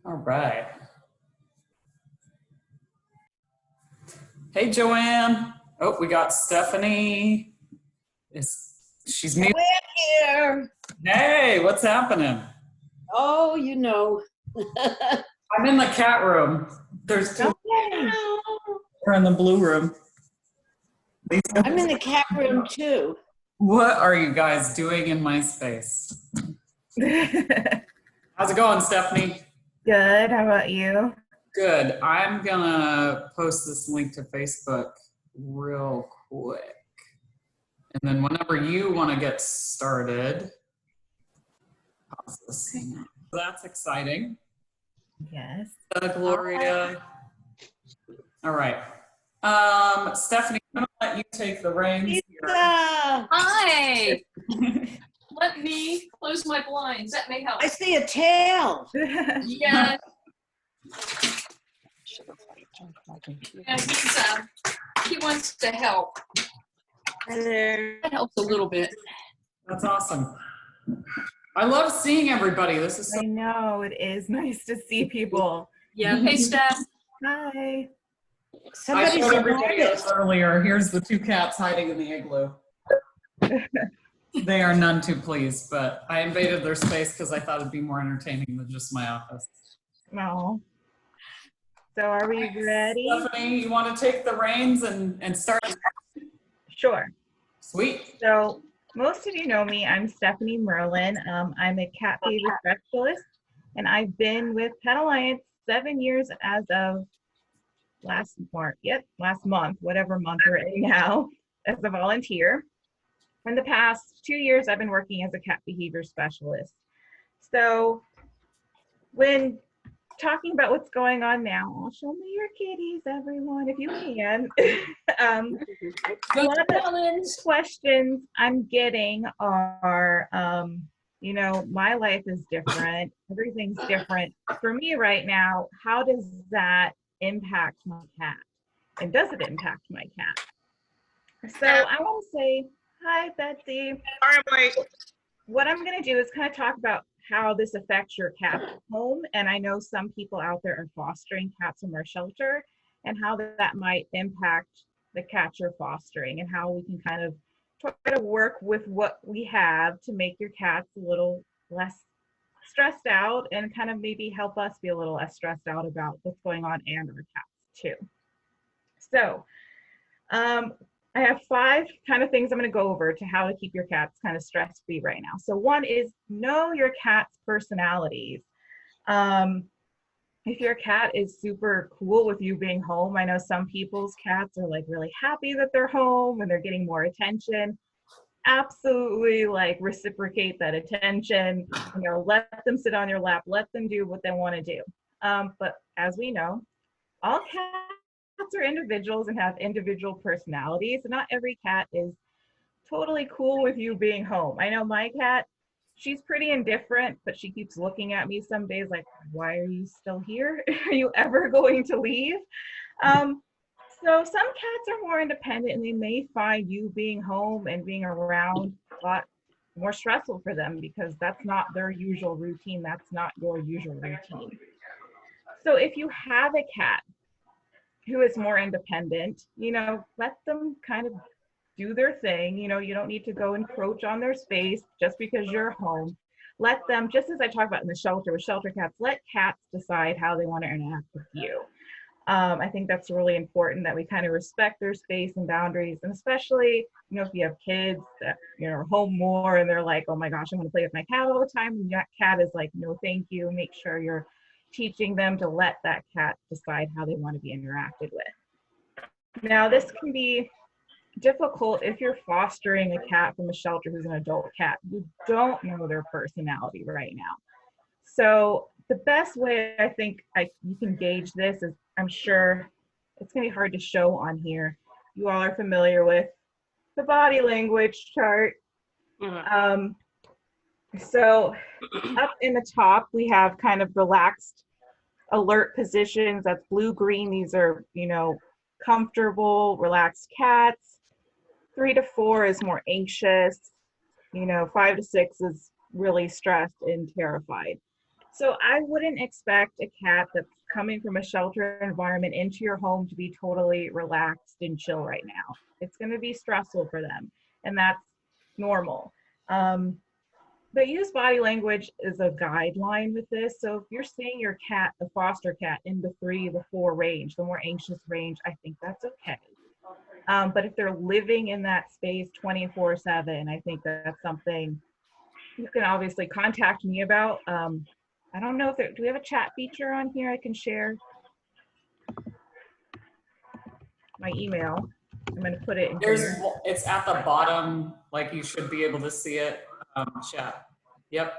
All right. Hey, Joanne. Oh, we got Stephanie. She's muted. Here. Hey, what's happening? Oh, you know. I'm in the cat room. There's two. Okay. We're in the blue room. I'm in the cat room too. What are you guys doing in my space? How's it going, Stephanie? Good. How about you? Good. I'm gonna post this link to Facebook real quick. And then whenever you want to get started, pause this. That's exciting. Yes. Gloria. All right. Stephanie, I'm gonna let you take the reins here. Hi. Let me close my blinds. That may help. I see a tail. Yeah. Yeah, he wants to help. That helps a little bit. That's awesome. I love seeing everybody. This is so I know. It is nice to see people. Yeah. Hey, Steph. Hi. I Somebody's showed an everybody artist. earlier. Here's the two cats hiding in the igloo. They are none too pleased, but I invaded their space because I thought it'd be more entertaining than just my office. No. So are we ready? Stephanie, you want to take the reins and start? Sure. Sweet. So most of you know me. I'm Stephanie Merlin. I'm a cat behavior specialist, and I've been with Pet Alliance 7 years as of last month, whatever month we're in now, as a volunteer. In the past 2 years, I've been working as a cat behavior specialist. So when talking about what's going on now, I'll show me your kitties, everyone, if you can. One of the questions I'm getting are, you know, my life is different. Everything's different. For me right now, how does that impact my cat? And does it impact my cat? So I want to say, hi, Betsy. What I'm going to do is kind of talk about how this affects your cat at home. And I know some people out there are fostering cats from our shelter, and how that might impact the cats you're fostering, and how we can kind of try to work with what we have to make your cats a little less stressed out, and kind of maybe help us be a little less stressed out about what's going on and our cats too. So I have 5 kind of things I'm going to go over to how to keep your cats kind of stress-free right now. So one is know your cat's personalities. If your cat is super cool with you being home, I know some people's cats are like really happy that they're home and they're getting more attention. Absolutely, like, reciprocate that attention. You know, let them sit on your lap, let them do what they want to do. But as we know, all cats are individuals and have individual personalities. Not every cat is totally cool with you being home. I know my cat, she's pretty indifferent, but she keeps looking at me some days like, why are you still here? Are you ever going to leave? So some cats are more independent, and they may find you being home and being around a lot more stressful for them, because that's not their usual routine. That's not your usual routine. So if you have a cat who is more independent, you know, let them kind of do their thing. You know, you don't need to go encroach on their space just because you're home. Let them, just as I talk about in the shelter with shelter cats, let cats decide how they want to interact with you. I think that's really important, that we kind of respect their space and boundaries. And especially, you know, if you have kids that, you know, are home more and they're like, oh my gosh, I want to play with my cat all the time, and that cat is like, no thank you. Make sure you're teaching them to let that cat decide how they want to be interacted with. Now, this can be difficult if you're fostering a cat from a shelter who's an adult cat. You don't know their personality right now. So the best way I think you can gauge this is, I'm sure it's going to be hard to show on here. You all are familiar with the body language chart. So up in the top, we have kind of relaxed, alert positions. That's blue, green. These are, you know, comfortable, relaxed cats. 3 to 4 is more anxious. You know, 5 to 6 is really stressed and terrified. So I wouldn't expect a cat that's coming from a shelter environment into your home to be totally relaxed and chill right now. It's going to be stressful for them, and that's normal. Um, but use body language as a guideline with this. So if you're seeing your cat, the foster cat, in the 3 to 4 range, the more anxious range, I think that's okay. But if they're living in that space 24/7, I think that's something you can obviously contact me about. I don't know if do we have a chat feature on here I can share? My email. I'm going to put it in here. It's at the bottom, like you should be able to see it. Chat. Yep.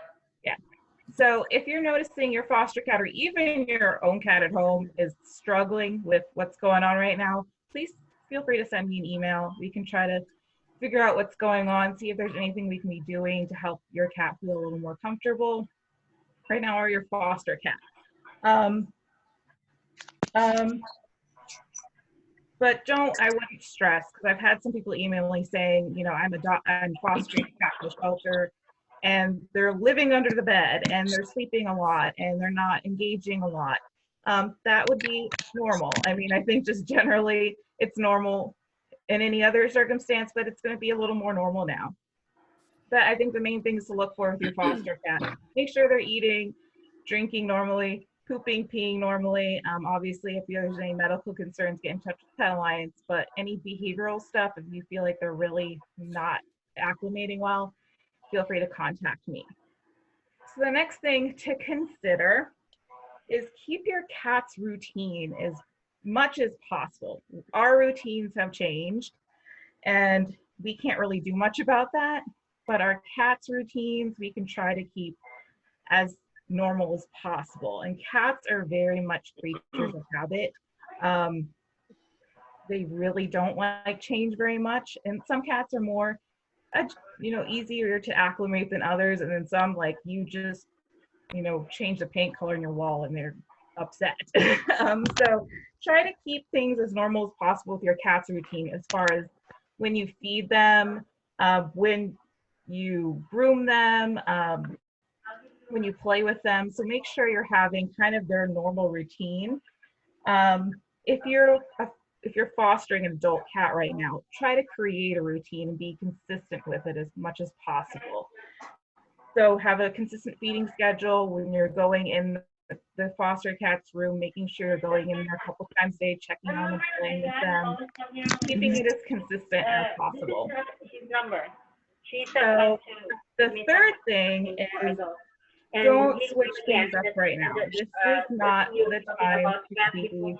Yeah. So if you're noticing your foster cat or even your own cat at home is struggling with what's going on right now, please feel free to send me an email. We can try to figure out what's going on, see if there's anything we can be doing to help your cat feel a little more comfortable right now, or your foster cat. But I wouldn't stress, because I've had some people email me saying, you know, I'm fostering a cat in the shelter, and they're living under the bed, and they're sleeping a lot, and they're not engaging a lot. That would be normal. I mean, I think just generally it's normal in any other circumstance, but it's going to be a little more normal now. But I think the main things to look for with your foster cat, make sure they're eating, drinking normally, pooping, peeing normally. Obviously, if there's any medical concerns, get in touch with Pet Alliance. But any behavioral stuff, if you feel like they're really not acclimating well, feel free to contact me. So the next thing to consider is keep your cat's routine as much as possible. Our routines have changed, and we can't really do much about that, but our cat's routines we can try to keep as normal as possible. And cats are very much creatures of habit. They really don't like change very much, and some cats are more easier to acclimate than others, and then some, like, you just change the paint color in your wall and they're upset. So try to keep things as normal as possible with your cat's routine, as far as when you feed them, when you groom them, when you play with them. So make sure you're having kind of their normal routine. If you're fostering an adult cat right now, try to create a routine and be consistent with it as much as possible. So have a consistent feeding schedule when you're going in the foster cat's room, making sure you're going in there a couple times a day, checking on them, playing with them, keeping it as consistent as possible. So the third thing is, don't switch things up right now. This is not the time to be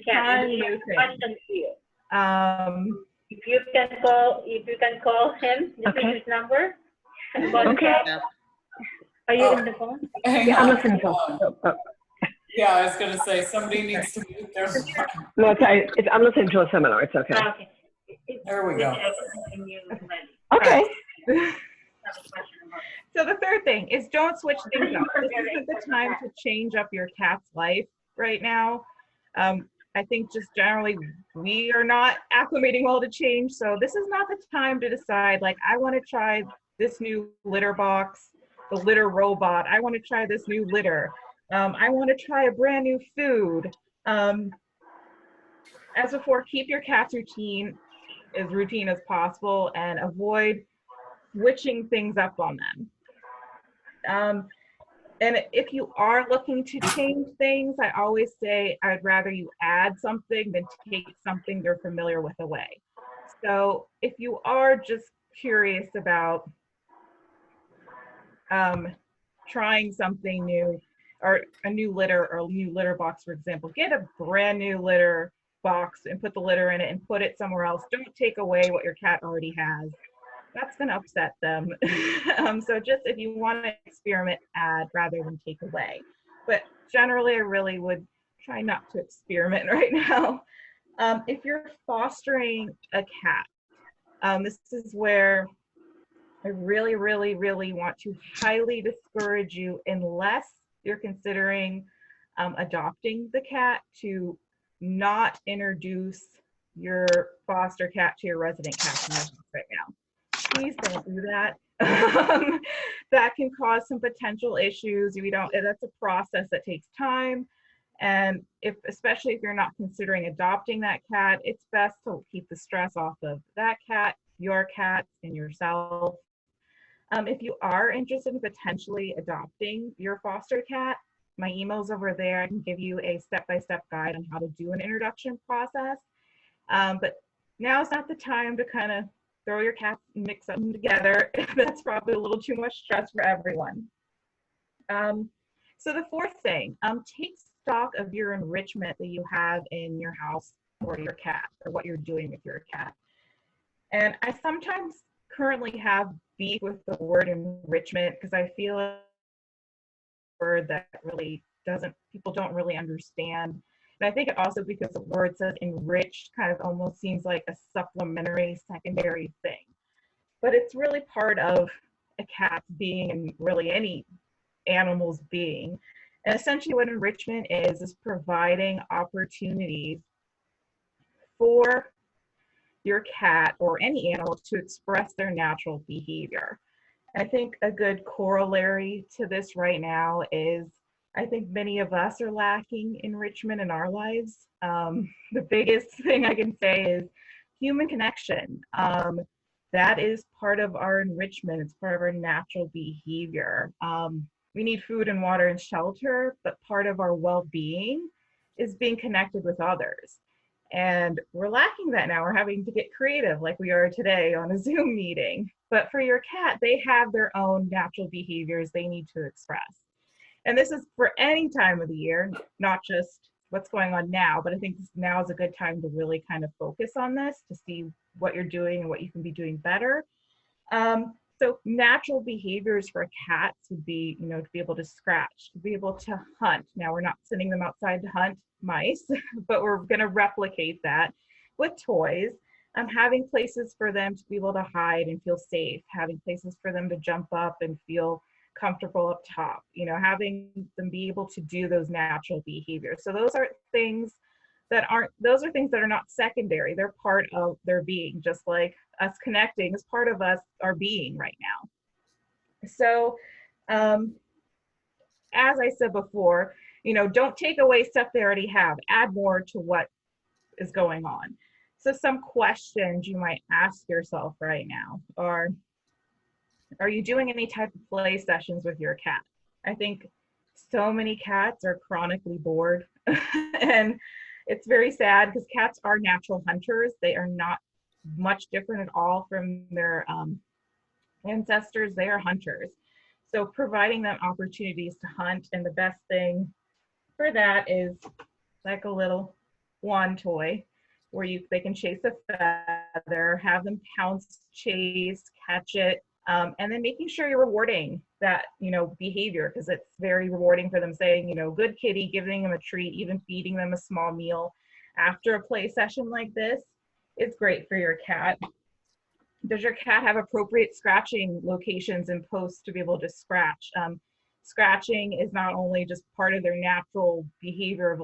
trying new things. If you can call him, this is his number. Okay. Are you on the phone? Yeah, I'm listening to it. Yeah, I was going to say somebody needs to mute their phone. No, I'm listening to a seminar. It's okay. Okay. There we go. Okay. So the third thing is, don't switch things up. This isn't the time to change up your cat's life right now. I think just generally we are not acclimating well to change. So this is not the time to decide, like, I want to try this new litter box, the litter robot. I want to try this new litter. I want to try a brand new food. As before, keep your cat's routine as possible and avoid switching things up on them. And if you are looking to change things, I always say I'd rather you add something than take something they're familiar with away. So if you are just curious about trying something new, or a new litter or a new litter box, for example, get a brand new litter box and put the litter in it and put it somewhere else. Don't take away what your cat already has. That's going to upset them. So just, if you want to experiment, add rather than take away. But generally, I really would try not to experiment right now. If you're fostering a cat, this is where I really, really, really want to highly discourage you, unless you're considering adopting the cat, to not introduce your foster cat to your resident cat right now. Please don't do that. that can cause some potential issues. That's a process that takes time. And especially if you're not considering adopting that cat, it's best to keep the stress off of that cat, your cats, and yourself. If you are interested in potentially adopting your foster cat, my email's over there. I can give you a step-by-step guide on how to do an introduction process. But now is not the time to kind of throw your cats and mix them together. That's probably a little too much stress for everyone. So the fourth thing, take stock of your enrichment that you have in your house for your cat, or what you're doing with your cat. And I sometimes currently have beef with the word enrichment because I feel a word that really people don't really understand. And I think it also because the word says enriched kind of almost seems like a supplementary, secondary thing. But it's really part of a cat's being and really any animal's being. And essentially what enrichment is providing opportunities for your cat or any animal to express their natural behavior. I think a good corollary to this right now is I think many of us are lacking enrichment in our lives. The biggest thing I can say is human connection. That is part of our enrichment. It's part of our natural behavior. We need food and water and shelter, but part of our well-being is being connected with others. And we're lacking that now. We're having to get creative like we are today on a Zoom meeting. But for your cat, they have their own natural behaviors they need to express. And this is for any time of the year, not just what's going on now, but I think now is a good time to really kind of focus on this to see what you're doing and what you can be doing better. So natural behaviors for cats would be, to be able to scratch, to be able to hunt. Now we're not sending them outside to hunt mice, but we're going to replicate that with toys. Having places for them to be able to hide and feel safe, having places for them to jump up and feel comfortable up top, having them be able to do those natural behaviors. So those are things that are not secondary. They're part of their being, just like us connecting is part of our being right now. So as I said before, don't take away stuff they already have, add more to what is going on. So some questions you might ask yourself right now are you doing any type of play sessions with your cat? I think so many cats are chronically bored and it's very sad because cats are natural hunters. They are not much different at all from their ancestors. They are hunters. So providing them opportunities to hunt, and the best thing for that is like a little wand toy where they can chase a feather, have them pounce, chase, catch it, and then making sure you're rewarding that, behavior, because it's very rewarding for them saying, good kitty, giving them a treat, even feeding them a small meal after a play session like this is great for your cat. Does your cat have appropriate scratching locations and posts to be able to scratch? Scratching is not only just part of their natural behavior of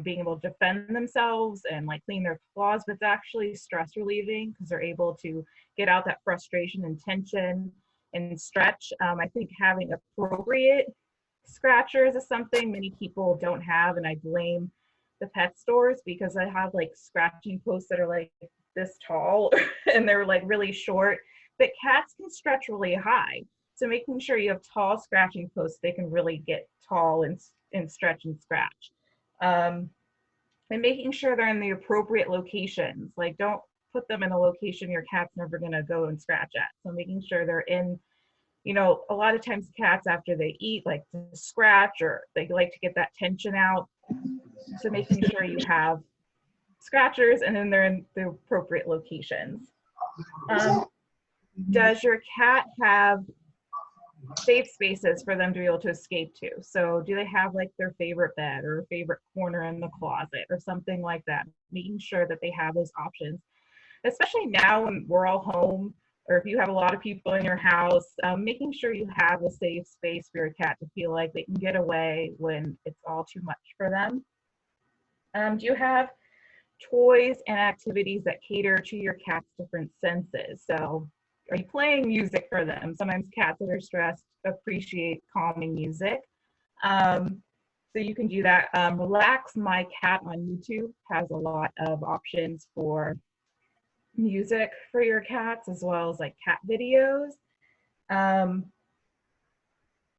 being able to defend themselves and clean their claws, but it's actually stress relieving because they're able to get out that frustration and tension and stretch. I think having appropriate scratchers is something many people don't have, and I blame the pet stores because I have scratching posts that are this tall and they're really short, but cats can stretch really high. So making sure you have tall scratching posts, they can really get tall and stretch and scratch. And making sure they're in the appropriate locations. Don't put them in a location your cat's never gonna go and scratch at. So making sure they're in, a lot of times cats after they eat like to scratch or they like to get that tension out. So making sure you have scratchers and then they're in the appropriate locations. Does your cat have safe spaces for them to be able to escape to? So do they have their favorite bed or a favorite corner in the closet or something like that? Making sure that they have those options, especially now when we're all home, or if you have a lot of people in your house, making sure you have a safe space for your cat to feel like they can get away when it's all too much for them. Do you have toys and activities that cater to your cat's different senses? So are you playing music for them? Sometimes cats that are stressed appreciate calming music. So you can do that. Relax My Cat on YouTube has a lot of options for music for your cats, as well as like cat videos.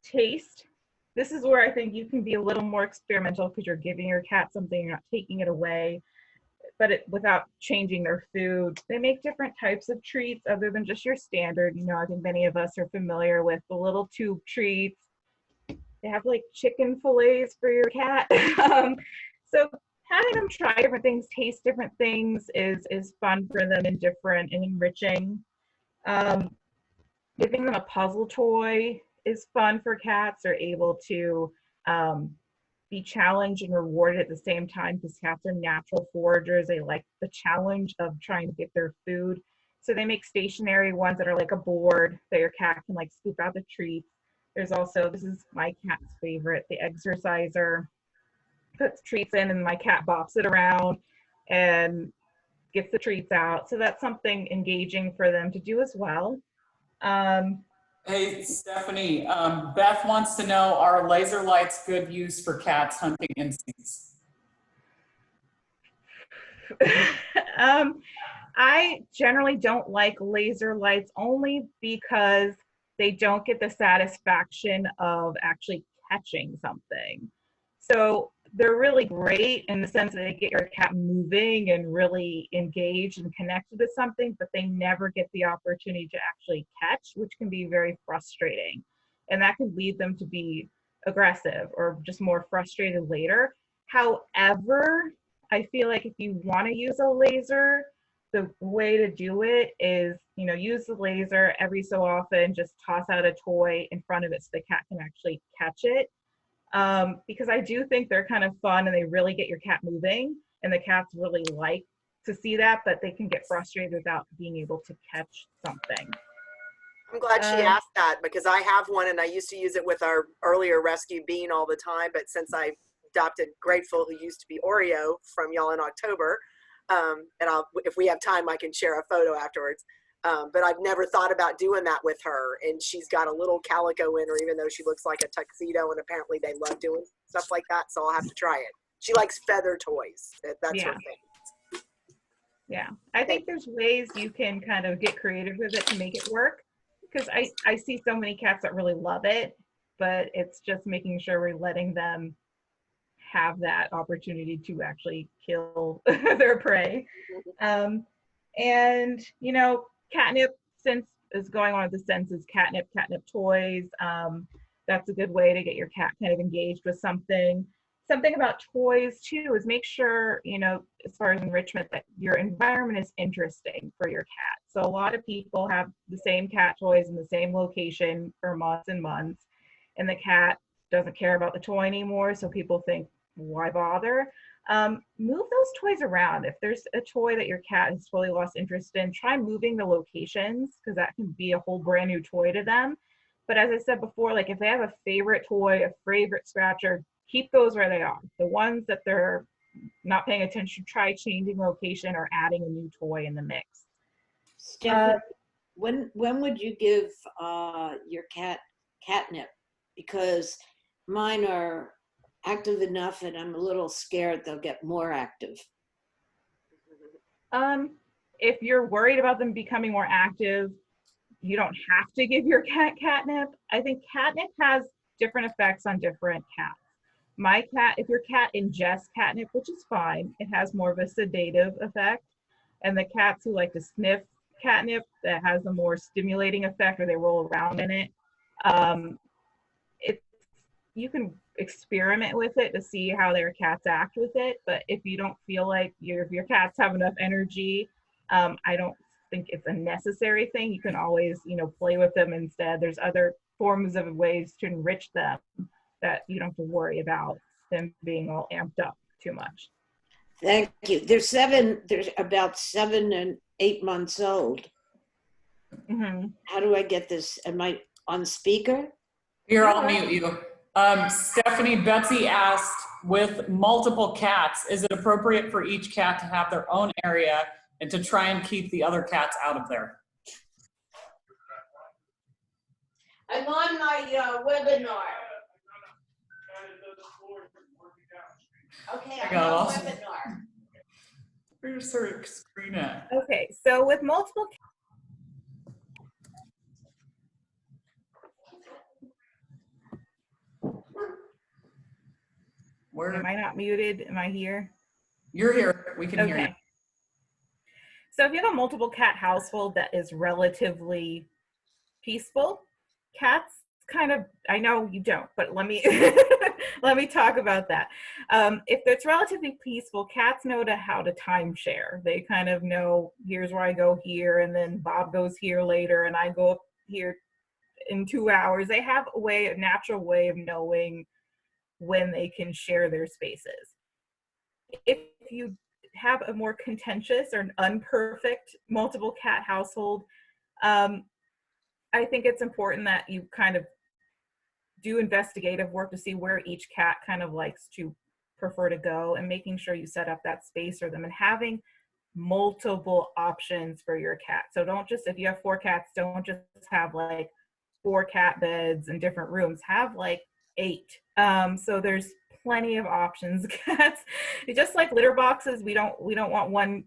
Taste. This is where I think you can be a little more experimental because you're giving your cat something, you're not taking it away, but without changing their food. They make different types of treats other than just your standard. You know, I think many of us are familiar with the little tube treats. They have like chicken fillets for your cat. So having them try different things, taste different things is fun for them and different and enriching. Giving them a puzzle toy is fun for cats. They're able to be challenged and rewarded at the same time because cats are natural foragers. They like the challenge of trying to get their food. So they make stationary ones that are like a board that your cat can like scoop out the treats. There's also, this is my cat's favorite, the exerciser. Puts treats in and my cat bops it around and gets the treats out. So that's something engaging for them to do as well. Hey, Stephanie, Beth wants to know, are laser lights good use for cats' hunting instincts? I generally don't like laser lights only because they don't get the satisfaction of actually catching something. So they're really great in the sense that they get your cat moving and really engaged and connected to something, but they never get the opportunity to actually catch, which can be very frustrating. And that can lead them to be aggressive or just more frustrated later. However, I feel like if you want to use a laser, the way to do it is, you know, use the laser every so often, just toss out a toy in front of it so the cat can actually catch it. Because I do think they're kind of fun and they really get your cat moving, and the cats really like to see that, but they can get frustrated without being able to catch something. I'm glad she asked that because I have one and I used to use it with our earlier rescue Bean all the time, but since I adopted Grateful, who used to be Oreo from y'all in October, and if we have time, I can share a photo afterwards. But I've never thought about doing that with her. And she's got a little calico in her, even though she looks like a tuxedo. And apparently they love doing stuff like that. So I'll have to try it. She likes feather toys. That's her thing. Yeah, I think there's ways you can kind of get creative with it to make it work. Because I see so many cats that really love it, but it's just making sure we're letting them have that opportunity to actually kill their prey. And, you know, Catnip, since is going on with the census, catnip toys, that's a good way to get your cat kind of engaged with something. Something about toys too is make sure, you know, as far as enrichment, that your environment is interesting for your cat. So a lot of people have the same cat toys in the same location for months and months, and the cat doesn't care about the toy anymore. So people think, why bother? Move those toys around. If there's a toy that your cat has totally lost interest in, try moving the locations, because that can be a whole brand new toy to them. But as I said before, like if they have a favorite toy, a favorite scratcher, keep those where they are. The ones that they're not paying attention, try changing location or adding a new toy in the mix. Stephanie, when would you give your cat catnip? Because mine are active enough and I'm a little scared they'll get more active. If you're worried about them becoming more active, you don't have to give your cat catnip. I think catnip has different effects on different cats. My cat, if your cat ingests catnip, which is fine, it has more of a sedative effect. And the cats who like to sniff catnip, that has a more stimulating effect, or they roll around in it. You can experiment with it to see how their cats act with it. But if you don't feel like if your cats have enough energy, I don't think it's a necessary thing. You can always, you know, play with them instead. There's other forms of ways to enrich them that you don't have to worry about them being all amped up too much. Thank you. They're about 7 and 8 months old. Mm-hmm. How do I get this? Am I on speaker? Here, I'll mute you. Stephanie, Betsy asked, with multiple cats, is it appropriate for each cat to have their own area and to try and keep the other cats out of there? I'm on my webinar. Okay, I I'm got on lost. webinar. Where's her screen at? Okay, so with multiple, Where? am I not muted? Am I here? You're here. We can hear you. Okay. So if you have a multiple cat household that is relatively peaceful, cats kind of, I know you don't, but let me let me talk about that. If it's relatively peaceful, cats know how to timeshare. They kind of know, here's where I go here, and then Bob goes here later, and I go up here in 2 hours. They have a natural way of knowing when they can share their spaces. If you have a more contentious or an unperfect multiple cat household, I think it's important that you kind of do investigative work to see where each cat kind of likes to prefer to go, and making sure you set up that space for them, and having multiple options for your cat. So don't just, if you have 4 cats, don't just have like 4 cat beds in different rooms. Have like 8. So there's plenty of options. Cats, just like litter boxes, we don't want one,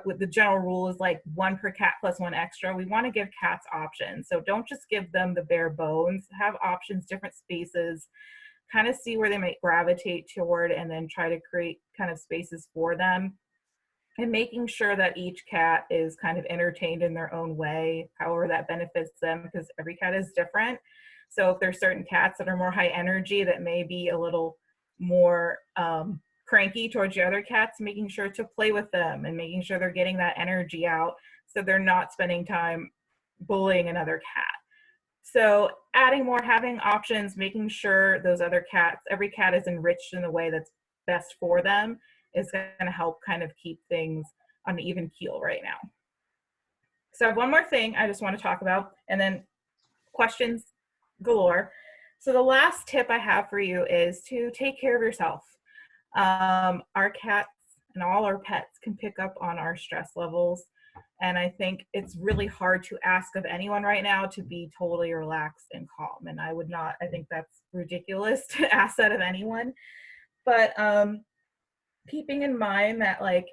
with the general rule is like 1 per cat plus 1 extra. We want to give cats options. So don't just give them the bare bones. Have options, different spaces, kind of see where they might gravitate toward, and then try to create kind of spaces for them. And making sure that each cat is kind of entertained in their own way, however that benefits them, because every cat is different. So if there's certain cats that are more high energy that may be a little more cranky towards the other cats, making sure to play with them and making sure they're getting that energy out so they're not spending time bullying another cat. So adding more, having options, making sure those other cats, every cat is enriched in the way that's best for them, is going to help kind of keep things on an even keel right now. So I have one more thing I just want to talk about, and then questions galore. So the last tip I have for you is to take care of yourself. Our cats and all our pets can pick up on our stress levels. And I think it's really hard to ask of anyone right now to be totally relaxed and calm. And I think that's ridiculous to ask that of anyone. But keeping in mind that like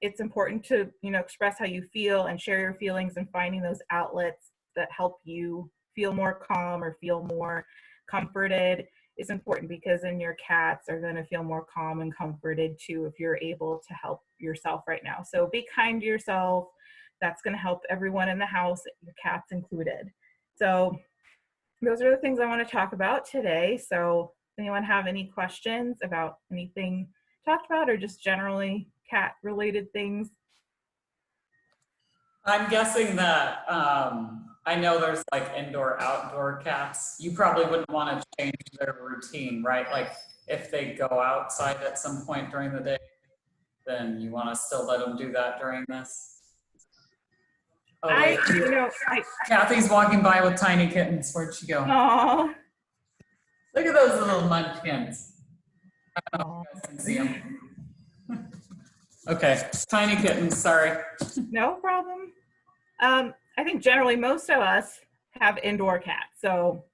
it's important to express how you feel and share your feelings, and finding those outlets that help you feel more calm or feel more comforted is important, because then your cats are going to feel more calm and comforted too if you're able to help yourself right now. So be kind to yourself. That's going to help everyone in the house, your cats included. So those are the things I want to talk about today. So anyone have any questions about anything talked about, or just generally cat related things? I'm guessing that I know there's like indoor outdoor cats. You probably wouldn't want to change their routine, right? Like if they go outside at some point during the day, then you want to still let them do that during this. Oh, wait. Kathy's walking by with tiny kittens. Where'd she go? Oh, Look at those little munchkins. I don't know if you guys can see them. Okay, tiny kittens, sorry. no problem. I think generally most of us have indoor cats. So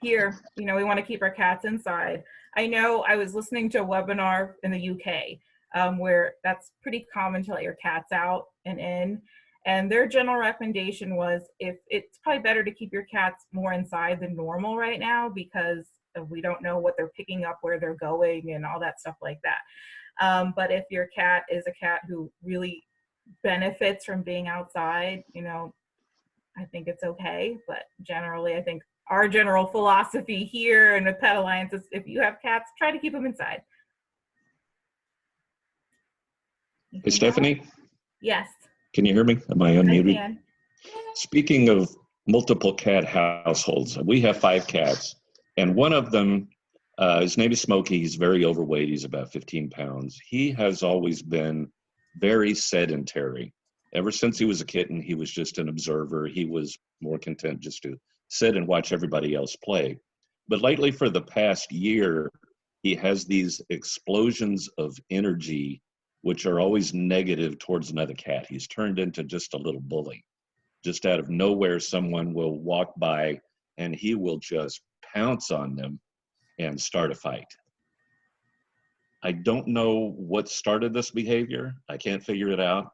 here, we want to keep our cats inside. I know I was listening to a webinar in the UK where that's pretty common to let your cats out and in. And their general recommendation was it's probably better to keep your cats more inside than normal right now, because we don't know what they're picking up, where they're going, and all that stuff like that. But if your cat is a cat who really benefits from being outside, I think it's okay. But generally, I think our general philosophy here in the Pet Alliance is if you have cats, try to keep them inside. Hey, Stephanie? Yes. Can you hear me? Am I unmuted? I can. Speaking of multiple cat households, we have 5 cats, and one of them, his name is Smokey. He's very overweight. He's about 15 pounds. He has always been very sedentary. Ever since he was a kitten, he was just an observer. He was more content just to sit and watch everybody else play. But lately, for the past year, he has these explosions of energy which are always negative towards another cat. He's turned into just a little bully. Just out of nowhere, someone will walk by and he will just pounce on them and start a fight. I don't know what started this behavior. I can't figure it out.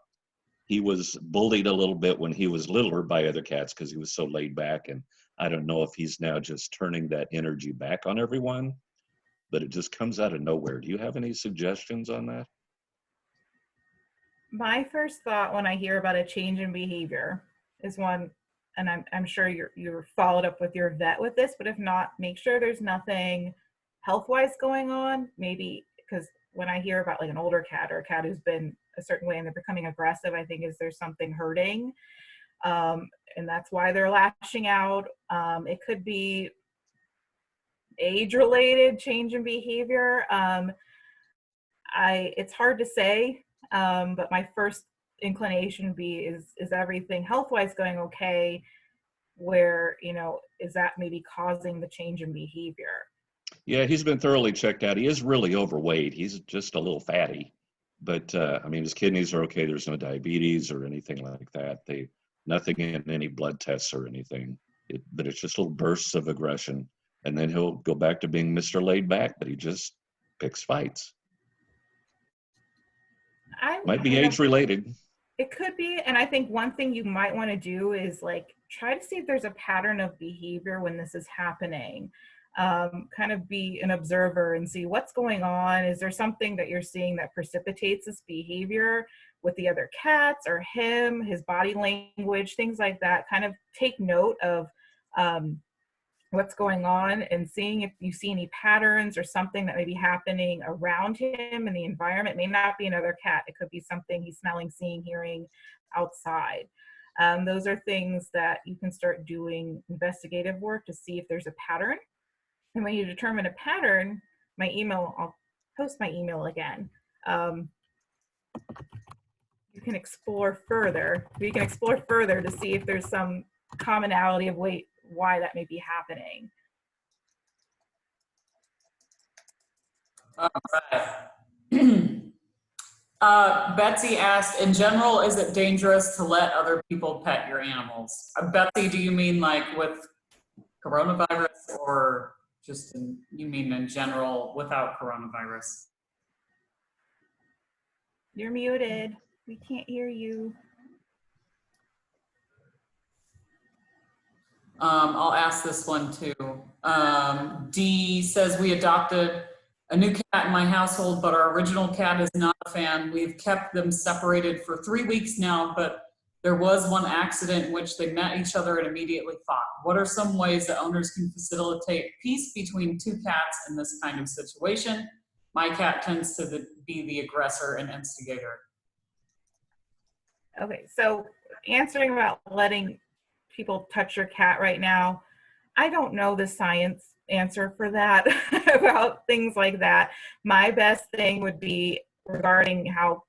He was bullied a little bit when he was littler by other cats because he was so laid back, and I don't know if he's now just turning that energy back on everyone, but it just comes out of nowhere. Do you have any suggestions on that? My first thought when I hear about a change in behavior is one, and I'm sure you're followed up with your vet with this, but if not, make sure there's nothing health-wise going on. Maybe because when I hear about like an older cat or a cat who's been a certain way and they're becoming aggressive, I think is there's something hurting, and that's why they're lashing out. It could be age-related change in behavior. It's hard to say, but my first inclination would be is everything health-wise going okay? Where, is that maybe causing the change in behavior? Yeah, he's been thoroughly checked out. He is really overweight. He's just a little fatty, but I mean, his kidneys are okay. There's no diabetes or anything like that. Nothing in any blood tests or anything. But it's just little bursts of aggression, and then he'll go back to being Mr. Laid Back. But he just picks fights. Might be age related. It could be, and I think one thing you might want to do is like try to see if there's a pattern of behavior when this is happening. Kind of be an observer and see what's going on. Is there something that you're seeing that precipitates this behavior with the other cats or him, his body language, things like that? Kind of take note of what's going on and seeing if you see any patterns or something that may be happening around him in the environment. It may not be another cat. It could be something he's smelling, seeing, hearing outside. Those are things that you can start doing investigative work to see if there's a pattern. And when you determine a pattern, I'll post my email again. You can explore further. You can explore further to see if there's some commonality of why that may be happening. All right. Betsy asked, in general, is it dangerous to let other people pet your animals? Betsy, do you mean like with coronavirus, or just you mean in general without coronavirus? You're muted. We can't hear you. I'll ask this one too. D says, we adopted a new cat in my household, but our original cat is not a fan. We've kept them separated for 3 weeks now, but there was one accident in which they met each other and immediately fought. What are some ways that owners can facilitate peace between two cats in this kind of situation? My cat tends to be the aggressor and instigator. Okay, so answering about letting people touch your cat right now, I don't know the science answer for that about things like that. My best thing would be regarding how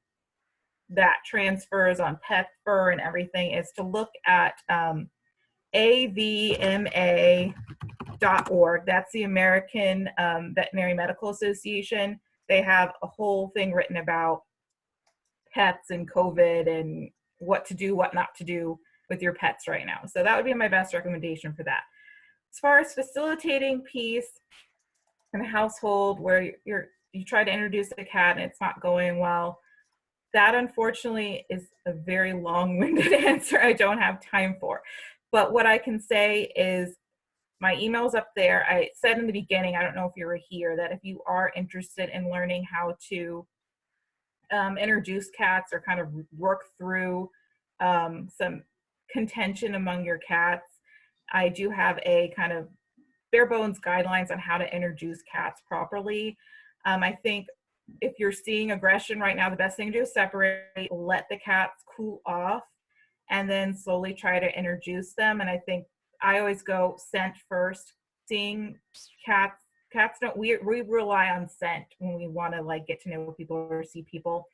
that transfers on pet fur and everything is to look at avma.org. That's the American Veterinary Medical Association. They have a whole thing written about pets and COVID and what to do, what not to do with your pets right now. So that would be my best recommendation for that. As far as facilitating peace in a household where you try to introduce a cat and it's not going well, that unfortunately is a very long-winded answer I don't have time for. But what I can say is my email's up there. I said in the beginning, I don't know if you were here, that if you are interested in learning how to introduce cats or kind of work through some contention among your cats, I do have a kind of bare bones guidelines on how to introduce cats properly. I think if you're seeing aggression right now, the best thing to do is separate, let the cats cool off, and then slowly try to introduce them. And I think I always go scent first. Seeing cats don't, we rely on scent when we want to like get to know people or see people.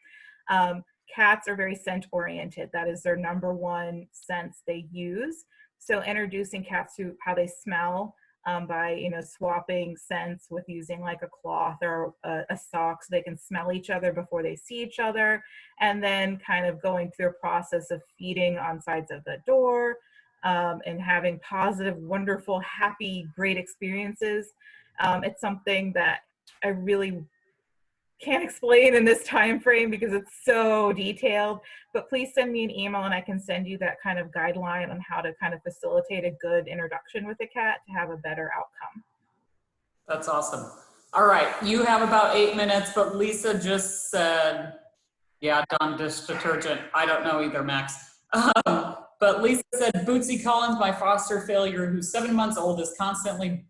Cats are very scent oriented. That is their number one sense they use. So introducing cats to how they smell by swapping scents with using like a cloth or a sock so they can smell each other before they see each other, and then kind of going through a process of feeding on sides of the door, and having positive, wonderful, happy, great experiences. It's something that I really can't explain in this time frame because it's so detailed, but please send me an email and I can send you that kind of guideline on how to kind of facilitate a good introduction with a cat to have a better outcome. That's awesome. All right, you have about 8 minutes, but Lisa just said, yeah, Dawn dish detergent. I don't know either, Max. But Lisa said, Bootsy Collins, my foster failure, who's 7 months old, is constantly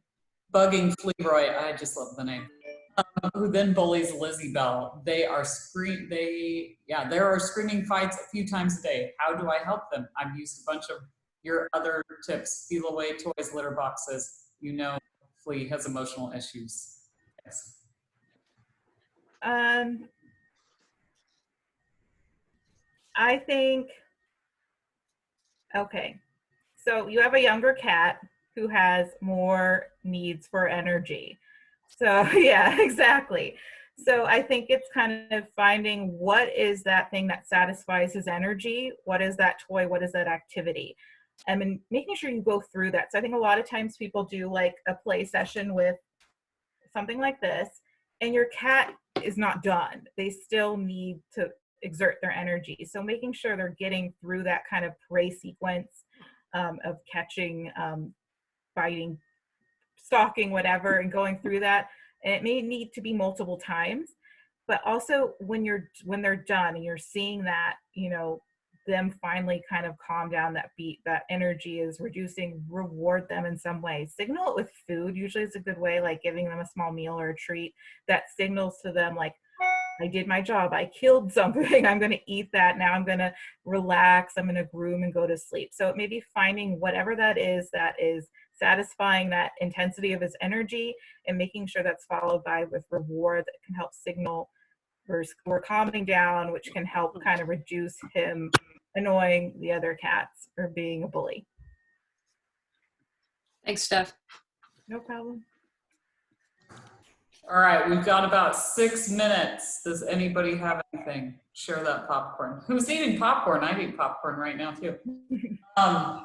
bugging Fleroy. I just love the name. Who then bullies Lizzie Bell. There are screaming fights a few times a day. How do I help them? I've used a bunch of your other tips, steal away toys, litter boxes. You know, Flea has emotional issues. Yes. I think, okay, so you have a younger cat who has more needs for energy. So yeah, exactly. So I think it's kind of finding what is that thing that satisfies his energy? What is that toy? What is that activity? And then making sure you go through that. So I think a lot of times people do like a play session with something like this, and your cat is not done. They still need to exert their energy. So making sure they're getting through that kind of prey sequence of catching, biting, stalking, whatever, and going through that. And it may need to be multiple times, but also when they're done and you're seeing that, you know, them finally kind of calm down, that energy is reducing, reward them in some way. Signal it with food. Usually it's a good way, like giving them a small meal or a treat that signals to them like, I did my job, I killed something, I'm going to eat that, now I'm going to relax, I'm going to groom and go to sleep. So maybe finding whatever that is satisfying that intensity of his energy and making sure that's followed by with reward that can help signal we're calming down, which can help kind of reduce him annoying the other cats or being a bully. Thanks, Steph. No problem. All right, we've got about 6 minutes. Does anybody have anything? Share that popcorn. Who's eating popcorn? I eat popcorn right now too. Oh,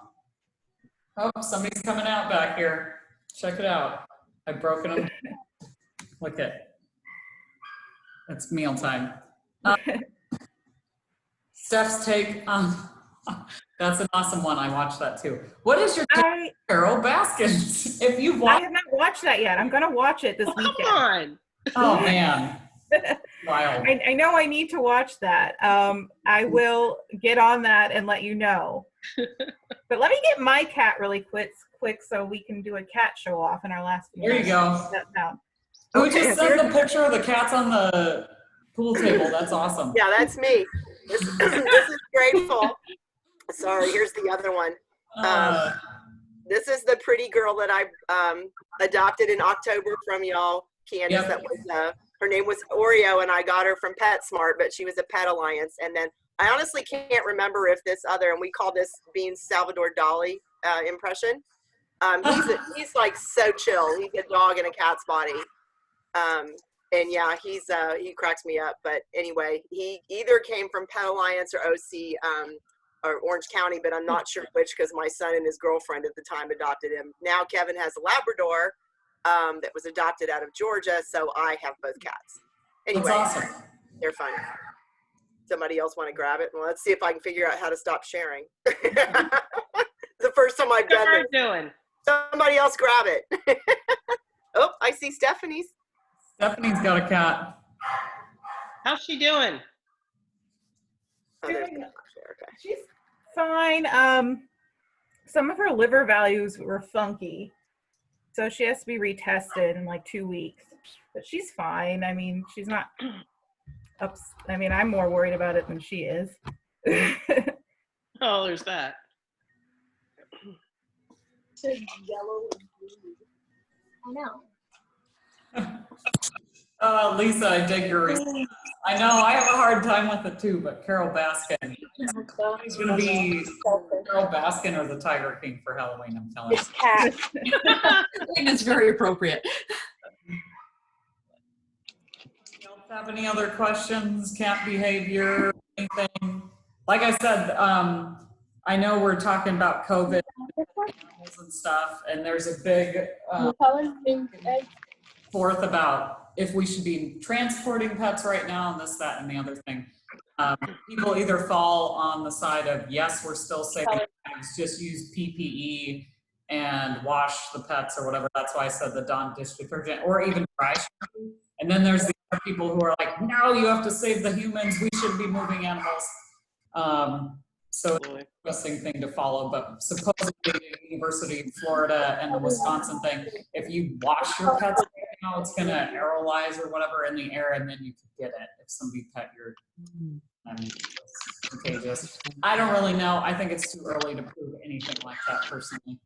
somebody's coming out back here. Check it out. I've broken them. Look at. It's mealtime. Steph's take on. That's an awesome one. I watched that too. What is your take, Carol Baskin? If you watch, I have not watched that yet. I'm going to watch it this weekend. Come on. Oh man, wild. I know I need to watch that. I will get on that and let you know. But let me get my cat really quick so we can do a cat show off in our last few There you go. Who just sent the picture of the cats on the pool table? That's awesome. Yeah, that's me. This is grateful. Sorry, here's the other one. This is the pretty girl that I adopted in October from y'all, Candace. Yep. That was her name was Oreo, and I got her from PetSmart, but she was a Pet Alliance. And then I honestly can't remember if this other, and we call this being Salvador Dali impression. He's like so chill. He's a dog in a cat's body. And yeah, he cracks me up. But anyway, he either came from Pet Alliance or OC or Orange County, but I'm not sure which because my son and his girlfriend at the time adopted him. Now Kevin has a Labrador that was adopted out of Georgia, so I have both cats. Anyway, that's awesome. They're fun. Somebody else want to grab it? Well, let's see if I can figure out how to stop sharing. The first time I've done this. Doing? Somebody else grab it. Oh, I see Stephanie's. Stephanie's got a cat. How's she doing? Oh, there's cat. Okay. She's fine. Some of her liver values were funky, so she has to be retested in like 2 weeks. But she's fine. I mean, she's not up. I mean, I'm more worried about it than she is. Oh, there's that. Yellow and blue. I know. Lisa, I dig your response. I know I have a hard time with it too, but Carol Baskin. He's going to be Carol Baskin or the Tiger King for Halloween, I'm telling you. It's cat. I think it's very appropriate. Don't have any other questions? Cat behavior, anything? Like I said, I know we're talking about COVID and stuff, and there's a big forth about if we should be transporting pets right now, and this, that, and the other thing. People either fall on the side of, yes, we're still saving lives, just use PPE and wash the pets or whatever. That's why I said the Dawn dish detergent, or even dry shampoo. And then there's the other people who are like, no, you have to save the humans. We should be moving animals. So it's an interesting thing to follow, but supposedly the University of Florida and the Wisconsin thing, if you wash your pets right now, it's going to aerolize or whatever in the air, and then you could get it if somebody pet your it's contagious. I don't really know. I think it's too early to prove anything like that personally.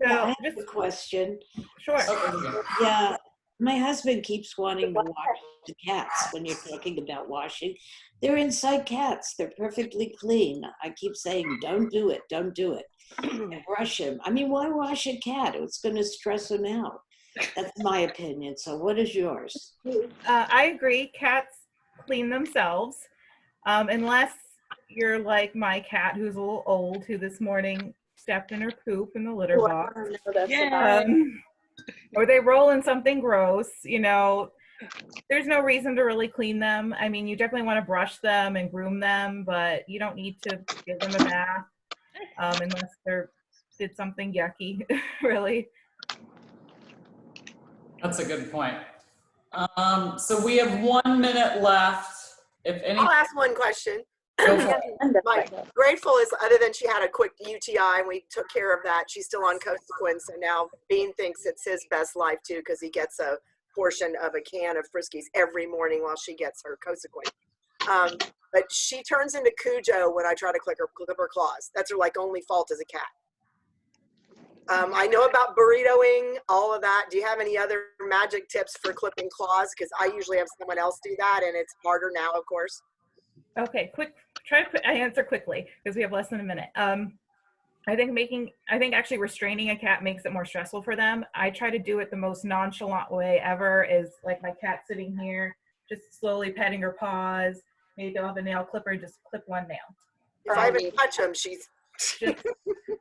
I have a question. Sure. Yeah, my husband keeps wanting to wash the cats when you're talking about washing. They're inside cats. They're perfectly clean. I keep saying, don't do it, don't do it. And brush him. I mean, why wash a cat? It's going to stress him out. That's my opinion. So what is yours? I agree. Cats clean themselves. Unless you're like my cat, who's a little old, who this morning stepped in her poop in the litter box. Or they roll in something gross, you know. There's no reason to really clean them. I mean, you definitely want to brush them and groom them, but you don't need to give them a bath unless they did something yucky, really. That's a good point. So we have 1 minute left. If any, I'll ask one question. go for it. My grateful is, other than she had a quick UTI and we took care of that, she's still on Cosequin. So now Bean thinks it's his best life too, because he gets a portion of a can of Friskies every morning while she gets her Cosequin. But she turns into Cujo when I try to clip her claws. That's her like only fault as a cat. I know about burritoing, all of that. Do you have any other magic tips for clipping claws? Because I usually have someone else do that, and it's harder now, of course. Okay, I answer quickly because we have less than a minute. I think actually restraining a cat makes it more stressful for them. I try to do it the most nonchalant way ever, is like my cat sitting here, just slowly petting her paws. Maybe they'll have a nail clipper, just clip one nail. If I even touch them, she's...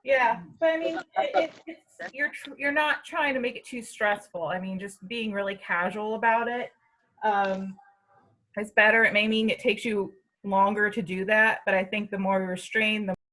Yeah, but I mean, you're not trying to make it too stressful. I mean, just being really casual about it is better. It may mean it takes you longer to do that, but I think the more restrained, the